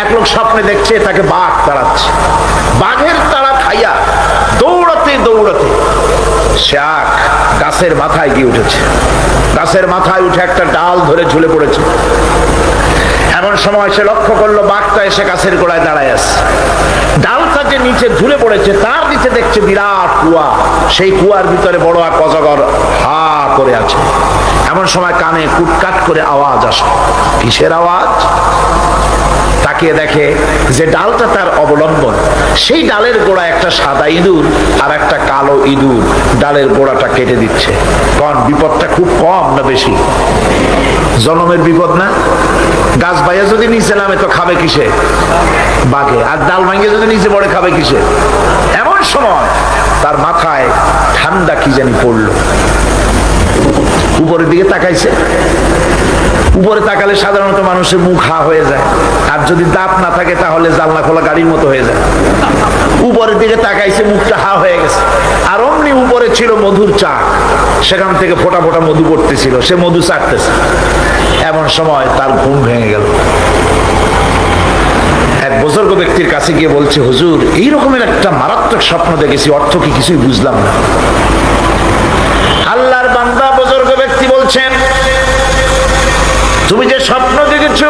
এক লোক স্বপ্নে দেখছে তাকে বাঘ তাড়াচ্ছে, বাঘের তাড়া খাইয়া দৌড়াতে দৌড়াতে সে গাছের মাথায় গিয়ে উঠেছে। গাছের মাথায় উঠে একটা ডাল ধরে ঝুলে পড়েছে। এমন সময় সে লক্ষ্য করলো বাঘটা এসে গাছের গোড়ায় দাঁড়ায় আছে। ডালটা যে নিচে ঝুলে পড়েছে তার নিচে দেখছে বিরাট কুয়া, সেই কুয়ার ভিতরে বড় এক অজগর হা করে আছে। এমন সময় কানে কুটকাট করে আওয়াজ আসে। কিসের আওয়াজ? তাকিয়ে দেখে যে ডালটা তার অবলম্বন, সেই ডালের গোড়ায় একটা সাদা ইঁদুর আর একটা কালো ইঁদুর ডালের গোড়াটা কেটে দিচ্ছে। কারণ বিপদটা খুব কম না বেশি? জনমের বিপদ না? গাছ বাইয়া যদি নিচে নামে তো খাবে কিসে? বাঘে। আর ডাল ভাঙিয়ে যদি নিচে পড়ে খাবে কিসে? এমন সময় তার মাথায় ঠান্ডা কি জানি পড়লো। উপরের দিকে তাকাইছে। উপরে তাকালে সাধারণত মানুষের মুখ হা হয়ে যায়, আর যদি দাঁত না থাকে তাহলে জানলা খোলা গাড়ির মতো হয়ে যায়। উপরের দিকে তাকাইছে, মুখটা হা হয়ে গেছে। আর অমনি উপরে ছিল মধুর চাক, সেখান থেকে ফোটা ফোটা মধু পড়তেছিল, সে মধু চাটতেছে। এমন সময় তার ঘুম ভেঙে গেল। এক বুজুর্গ ব্যক্তির কাছে গিয়ে বলছে, হুজুর এই রকমের একটা মারাত্মক স্বপ্ন দেখেছি, অর্থ কি কিছুই বুঝলাম না। আল্লাহর বান্দা বুজুর্গ ব্যক্তি বলছেন, তুমি যে স্বপ্ন দেখেছ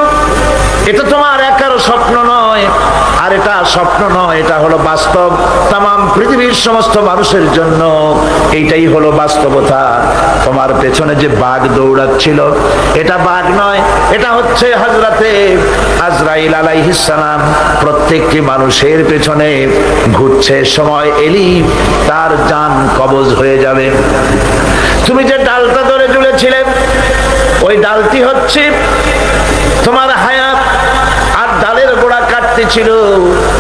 এটা তোমার একারও স্বপ্ন নয়, আর এটা স্বপ্ন নয়, এটা হলো বাস্তব। তামাম পৃথিবীর সমস্ত মানুষের জন্য এইটাই হলো বাস্তবতা। তোমার পেছনে যে বাঘ দৌড়াচ্ছিল এটা বাঘ নয়, এটা হচ্ছে হযরতে আজরাইল আলাইহিস সালাম। প্রত্যেকটি মানুষের পেছনে ঘুরছে, সময় এলি তার জান কবজ হয়ে যাবে। তুমি যে ডালটা ধরে ঝুলেছিলে ওই ডালটি হচ্ছে তোমার হায়াত, আর ডালের গোড়া কাটতেছিল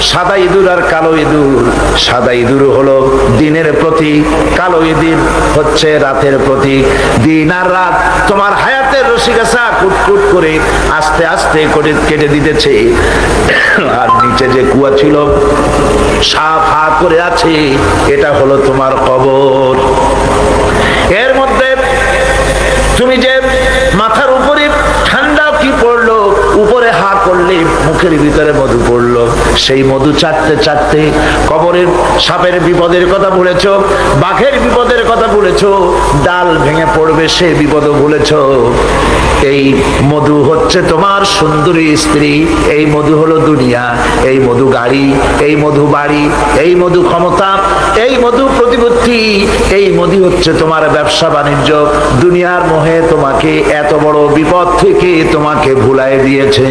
সাদা ইঁদুর আর কালো ইঁদুর। সাদা ইঁদুর হলো দিনের প্রতীক, কালো ইঁদুর হচ্ছে রাতের প্রতীক। দিন আর রাত তোমার হায়াতের রশিগাছা কুটকুট করে আস্তে আস্তে করে কেটে দিতেছে। আর নিচে যে কুয়া ছিল সাফ হা করে আছে, এটা হলো তোমার কবর। এর মধ্যে তুমি যে মাথার উপরে ঠান্ডা কি পড়লো, উপরে হা করলে মুখের ভিতরে মধু পড়লো, সেই মধু চাটতে চাটতে কবরের সাপের বিপদের কথা ভুলেছো, বাঘের বিপদের কথা ভুলেছো, ডাল ভেঙে পড়বে সে বিপদও ভুলেছো। এই মধু হচ্ছে তোমার সুন্দরী স্ত্রী, এই মধু হলো দুনিয়া, এই মধু গাড়ি, এই মধু বাড়ি, এই মধু ক্ষমতা, এই মধু প্রতিপত্তি, এই মধু হচ্ছে তোমার ব্যবসা বাণিজ্য। দুনিয়ার মোহে তোমাকে এত বড় বিপদ থেকে তোমাকে ভুলাই দিয়েছে।